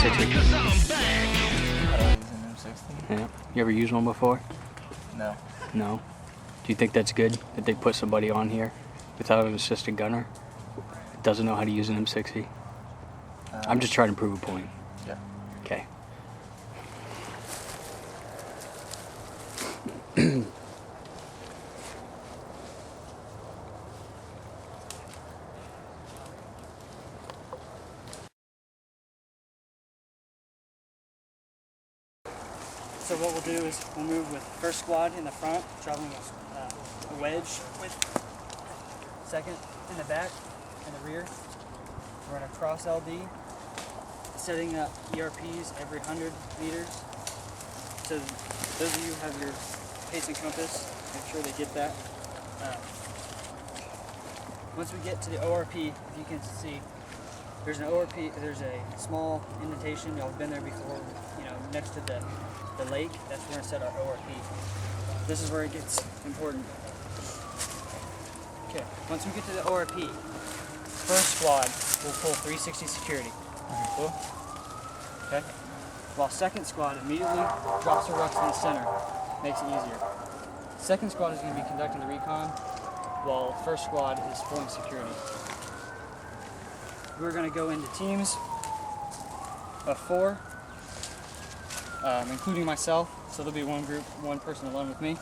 situation? Yeah. You ever used one before? No. No? Do you think that's good that they put somebody on here without an assistant gunner that doesn't know how to use an M60? I'm just trying to prove a point. Yeah. Okay. So what we'll do is we'll move with first squad in the front, traveling a wedge with second in the back and the rear. We're going to cross LD, setting up ERPs every 100 meters. So those of you who have your pace and compass, make sure they get that. Once we get to the ORP, if you can see, there's an ORP, there's a small indentation, y'all have been there before, you know, next to the lake. That's where we're going to set our ORP. This is where it gets important. Okay, once we get to the ORP, first squad will pull 360 security. Cool? Okay? While second squad immediately drops their rucks in the center, makes it easier. Second squad is going to be conducting the recon, while first squad is pulling security. We're going to go into teams of 4, including myself, so there'll be one group, one person alone with me.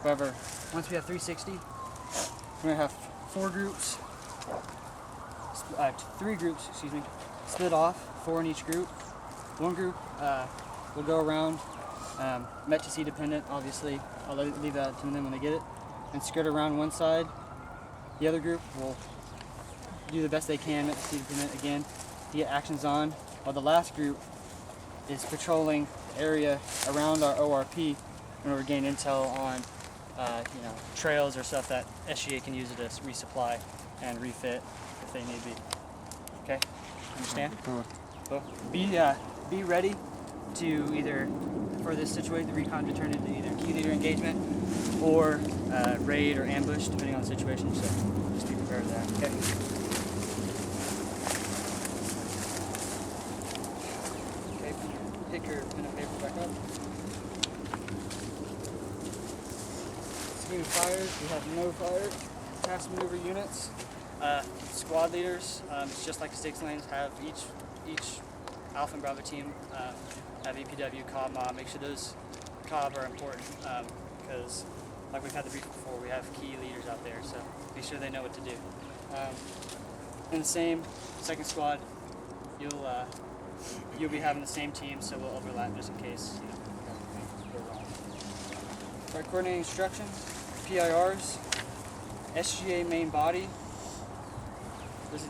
However, once we have 360, we're going to have 4 groups, 3 groups, excuse me, split off, 4 in each group. One group will go around, Met to C dependent, obviously, I'll leave that to them when they get it, and skirt around one side. The other group will do the best they can, Met to C dependent again, to get actions on, while the last group is patrolling the area around our ORP in order to gain intel on trails or stuff that SGA can use it to resupply and refit if they need be. Okay? Understand? So be ready to either, for this situation, the recon to turn into either key leader engagement or raid or ambush, depending on the situation. So just be prepared for that. Okay? Pick your pen and paper back up. Scheme fires, we have no fire. Task maneuver units. Squad leaders, it's just like six lanes, have each Alpha and Bravo team have EPW, COB, MOB. Make sure those COB are important because, like we've had the brief before, we have key leaders out there, so be sure they know what to do. In the same second squad, you'll be having the same team, so we'll overlap just in case go wrong. Right, coordinating instruction, PIRs, SGA main body.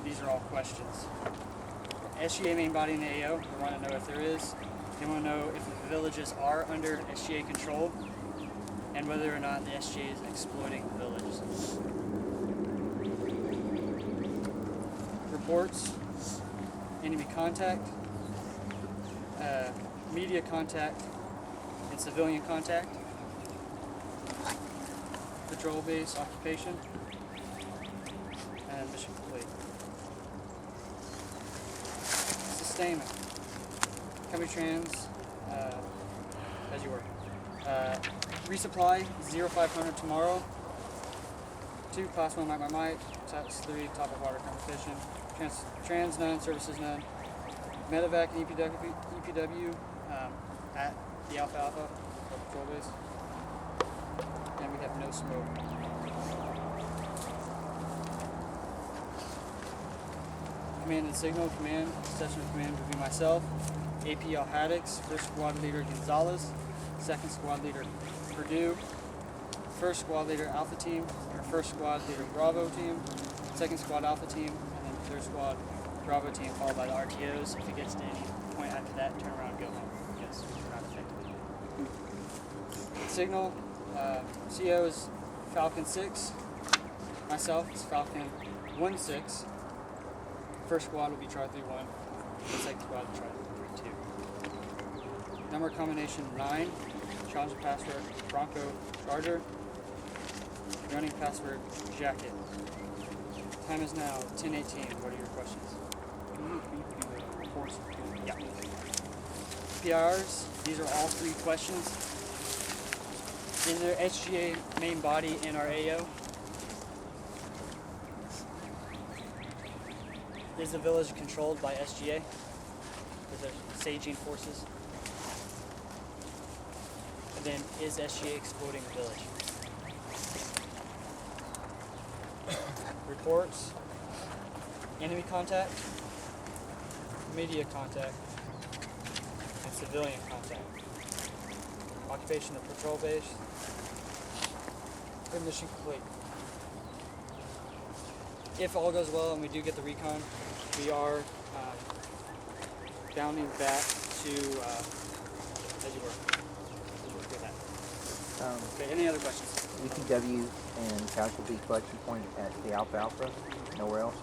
These are all questions. SGA main body in the AO, we want to know if there is. They want to know if the villages are under SGA control and whether or not the SGA is exploiting the villages. Reports, enemy contact, media contact, and civilian contact. Patrol base, occupation, and mission complete. Sustainment. Company trans, as you work. Resupply, 0500 tomorrow. 2, class 1 might. Taps 3, top of water competition. Trans none, services none. Medevac and EPW at the Alpha patrol base. And we have no smoke. Command and signal. Session of command would be myself, APL Haddix, first squad leader Gonzalez, second squad leader Purdue, first squad leader Alpha team, or first squad leader Bravo team, second squad Alpha team, and then third squad Bravo team, followed by the RTOs. If it gets to any point after that, turn around and go home. Yes, we're not affected. Signal, CO is Falcon 6, myself is Falcon 1-6, first squad will be Char 3-1, the second squad will be Char 3-2. Number combination 9, challenger password Bronco Charger, running password Jacket. Time is now 10:18. What are your questions? Can you repeat the reports? Yeah. PRs. These are all 3 questions. Is there SGA main body in our AO? Is the village controlled by SGA? Is there saging forces? And then, is SGA exploiting the village? Reports, enemy contact, media contact, and civilian contact. Occupation of patrol base. Good mission complete. If all goes well and we do get the recon, we are bounding back to as you were. Good that. Okay, any other questions? EPW and casualty collection point at the Alpha, nowhere else?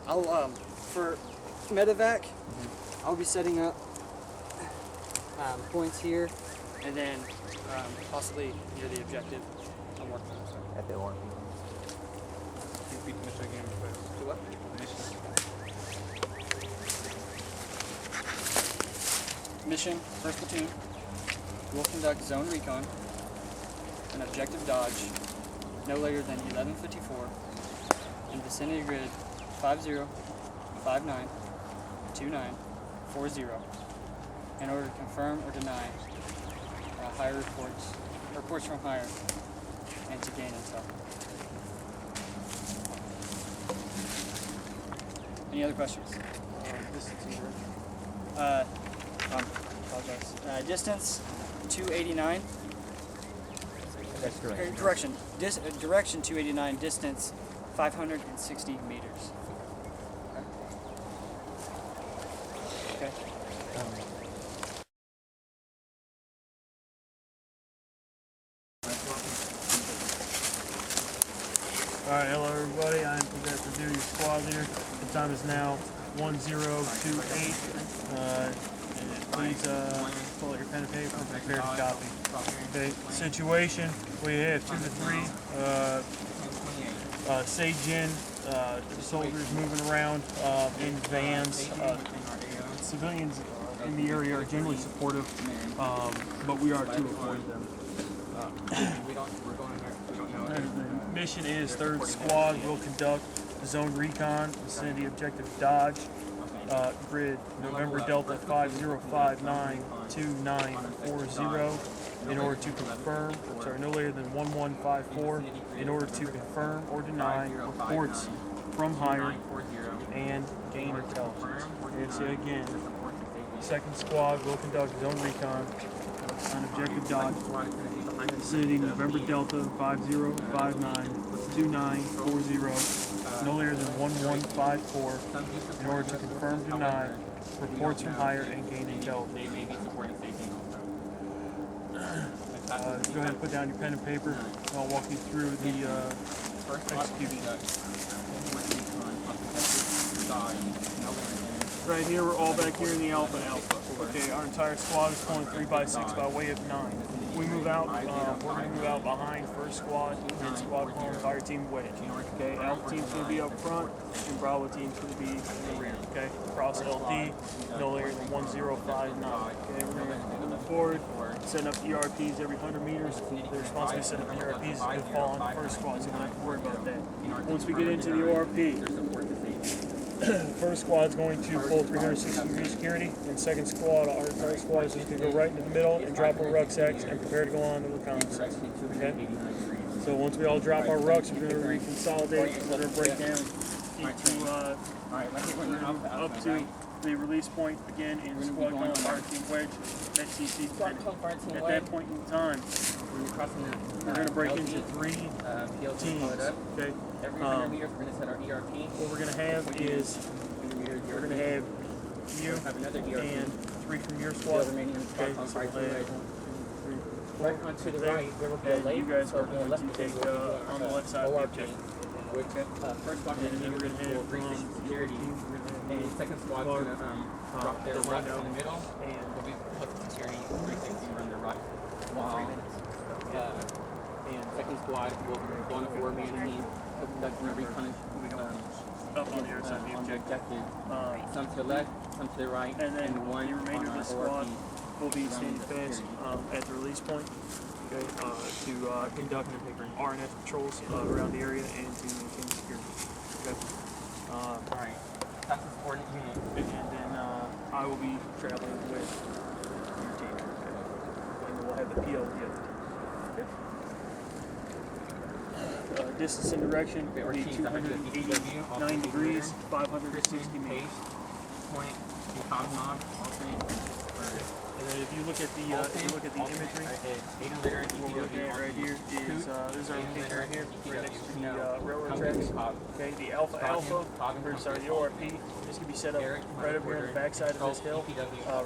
I'll for medevac, I'll be setting up points here, and then possibly near the objective. I'm working on it. At the ORP. Repeat the mission again, please. To what? Mission, 1st Platoon, will conduct zone recon and objective dodge no later than 11:54 in vicinity grid 50, 59, 29, 40 in order to confirm or deny higher reports from higher, and to gain intel. Any other questions? Apologize. Distance 289. That's correct. Direction. Direction 289. Distance 560 meters. Okay. Alright, hello everybody, I am Progressive Duty Squad leader. The time is now 1028. Please pull out your pen and paper and prepare to copy. Okay, situation, we have 2 to 3 Sage-in soldiers moving around in vans. Civilians in the area are generally supportive, but we are to avoid them. The mission is 3rd Squad will conduct zone recon, vicinity objective dodge, grid November Delta 50592940 in order to confirm, no later than 1154, in order to confirm or deny reports from higher and gain intelligence. And say again, 2nd Squad will conduct zone recon on objective dodge, vicinity November Delta 50592940, no later than 1154, in order to confirm, deny reports from higher and gain intelligence. Go ahead and put down your pen and paper, and I'll walk you through the execution. Right here, we're all back here in the Alpha. Okay, our entire squad is pulling 3x6 by way of 9. We move out, we're going to move out behind 1st Squad, and squad pulling fire team wedge. Okay, Alpha team's going to be up front, and Bravo team's going to be in the rear. Okay, cross LD, no later than 1059. Okay, we're going to move forward, setting up ERPs every 100 meters. They're responsible for setting up ERPs as they fall on 1st Squad, so you don't have to worry about that. Once we get into the ORP, 1st Squad's going to pull 360 degree security, and 2nd Squad, our entire squad is just going to go right into the middle and drop our rucksacks and prepare to go on to reconnaissance. Okay? So once we all drop our rucks, we're going to reconsolidate, let her break down into up to the release point again in squad call fire team wedge at CC. At that point in time, we're going to break into 3 teams. Okay. Every 100 meters, we're going to set our ERP. What we're going to have is we're going to have you and 3 from your squad. Okay, so Right onto the right, there will be a and lake. you guys are going to take on the left side of the objective. First squad And then we're going to have security, and 2nd squad's going to drop their rucks in the middle, and we'll be hooked security 360 run their ruck. And 2nd squad will go on a 4-man team, conducting a recon up on the other side of the objective. Some to the left, some to the right, And then one the remainder of on the our squad ORP. will be standing fast at the release point, okay, to conduct RNF patrols around the area and to maintain security. Okay. Alright. That's the coordinate unit. And then I will be traveling with your team. Okay. And we'll have the PL with the other team. Okay. Distance and direction will be 289 degrees, 560 meters. Point, the cosmog, alternate. And then if you look at the imagery, what we're looking at right here is this is our location right here, right next to the railroad tracks. Okay, the the ORP is gonna be set up right over here on the backside of this hill,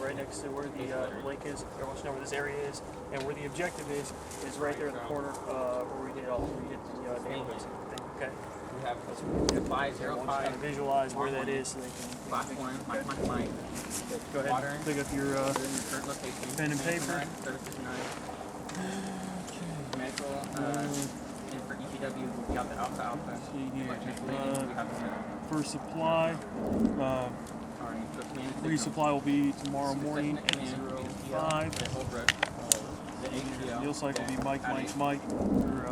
right next to where the lake is. Everyone should know where this area is, and where the objective is right there in the corner where we hit the neighborhoods. Okay. We have 505. Kind of visualize where that is so they can. Platform, my. Go ahead and pick up your Current location. pen and paper. Services 9. Medical, and for EPW, we got the Alpha. See here. We have the For supply, resupply will be tomorrow morning at 05. the Holbrook, the ATL. Meal cycle will be Mike.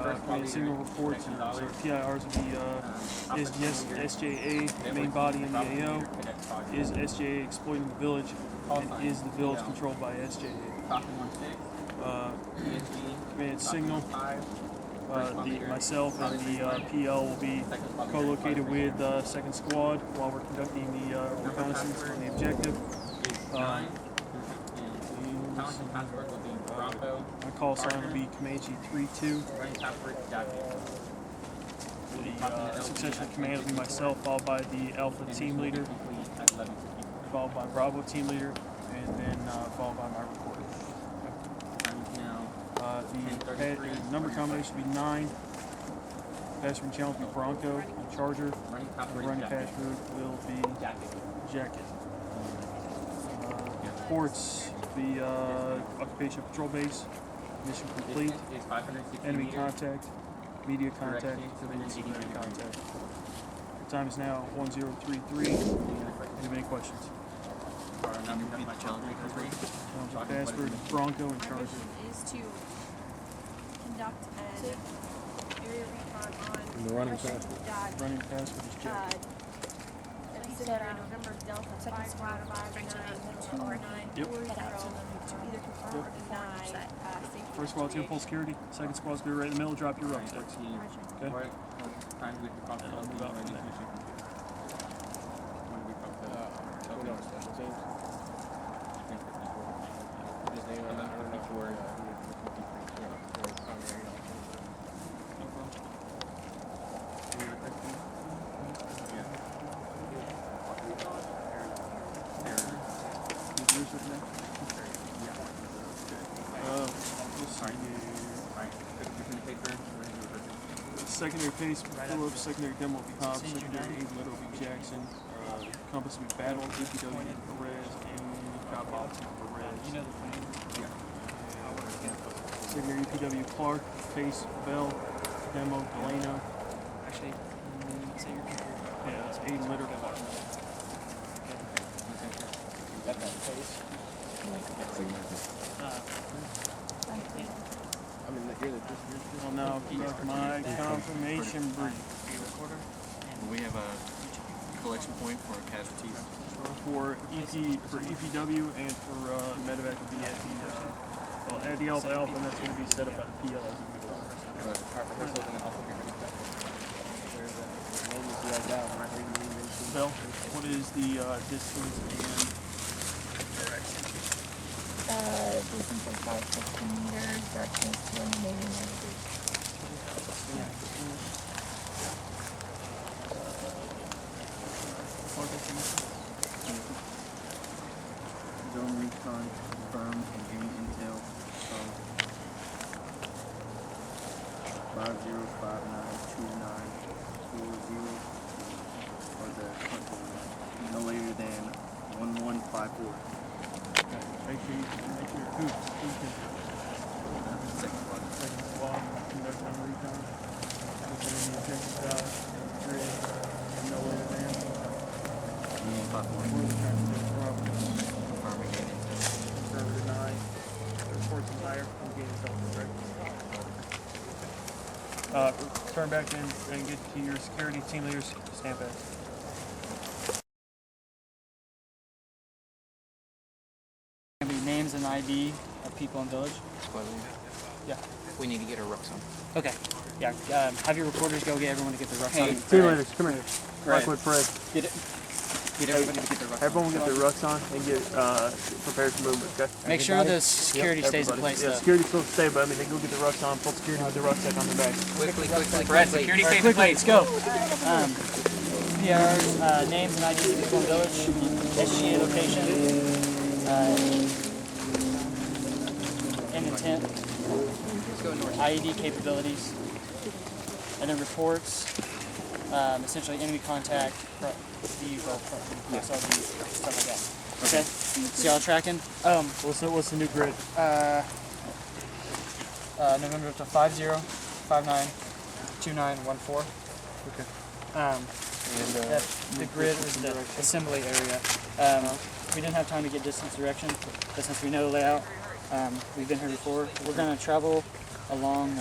Your command signal reports. So PIRs will be is SJA, main body in the AO. Is SJA exploiting the village? And is the village controlled by SJA? Command signal. Myself and the PL will be co-located with 2nd Squad while we're conducting the reconnaissance on the objective. My call sign will be Comanche 3-2. The succession command will be myself, followed by the Alpha team leader, followed by Bravo team leader, and then followed by my recorder. The number combination will be 9. Password channel will be Bronco and Charger. The running password will be Jacket. Reports, the occupation patrol base, mission complete, enemy contact, media contact, and civilian contact. The time is now 1033. Any questions? Password, Bronco and Charger. Is to conduct an area recon on the running Russian password. dot, Running password is Jacket. November Delta 55929 Yep. to either confirm or deny safety. First squad's here, full security. Second squad's gonna be right in the middle. Drop your rucksacks. Okay. Time we cross the Move out from there. Secondary pace will be Phillips, secondary demo will be Hobbs, secondary aid letter will be Jackson, compass will be Battle, EPW Perez, and Cobalt Perez. Secondary EPW Clark, Pace, Bell, Demo, Delano. Actually, yeah, it's aid letter Clark. I'll now conduct my confirmation brief. We have a collection point for casualties. For EPW and for medevac will be at the Alpha, and that's going to be set up at the PL. Bell, what is the distance and direction? Distance of 550 meters, direction is 280 degrees. Zone recon confirmed and any intel from 50592940 for the no later than 1154. Make sure who's Second one. second squad conduct on recon. Within the objective dot, 3, and no later than. platform. Where the transmit's from. Confirming gain intel. Confirm deny. The report's entire. I'm getting self-correct. Turn back in and get to your security team leaders. Stand back. Gonna be names and ID of people in village. Squad leader. Yeah. We need to get our rucks on. Okay. Yeah. Have your reporters go get everyone to get their rucks on. Team leaders, come here. Right. Lockwood Fred. Get it. Get everybody to get their rucks Everyone on. will get their rucks on and get prepared for movement, okay? Make sure the security Yep, stays in everybody. place. Yeah, though. security's supposed to stay, but I mean, they go get the rucks on, full security with the rucksack on their back. Quickly, quickly, Brad, quickly. security stays in place. Go. PRs, names and IDs of people in village, SGA location, and intent, IED capabilities, and then reports, essentially enemy contact, vehicle, SRV, stuff like that. Okay? See y'all tracking? What's the new grid? November to 50592914. Okay. The grid is the assembly area. We didn't have time to get distance direction, but since we know the layout, we've been here before. We're going to travel along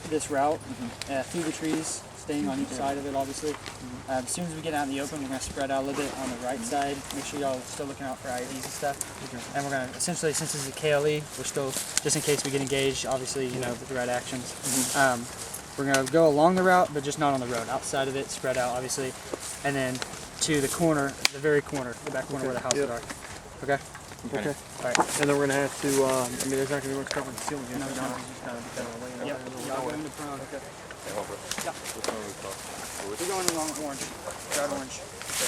this route through the trees, staying on each side of it, obviously. As soon as we get out in the open, we're going to spread out a little bit on the right side. Make sure y'all are still looking out for IEDs and stuff. And we're going to, essentially, since this is a KLE, we're still, just in case we get engaged, obviously, you know, with the right actions. We're going to go along the route, but just not on the road. Outside of it, spread out, obviously. And then to the corner, the very corner, the back corner where the houses are. Okay? Okay. All right. And then we're gonna have to. I mean, there's not gonna be much covering the ceiling. No, It's no. just kind of laying Yep. out there. Y'all go into prone. Okay. Yeah. We're going along orange. Guard orange.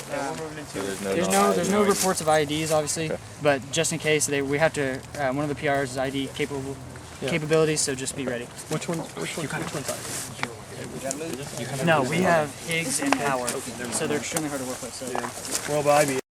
Yeah, we're moving into. There's no reports of IEDs, obviously, but just in case we have to. One of the PRs is ID capabilities, so just be ready. Which one's No, we have Higgs and Howard, so they're extremely hard to work with. So. Well, but IB.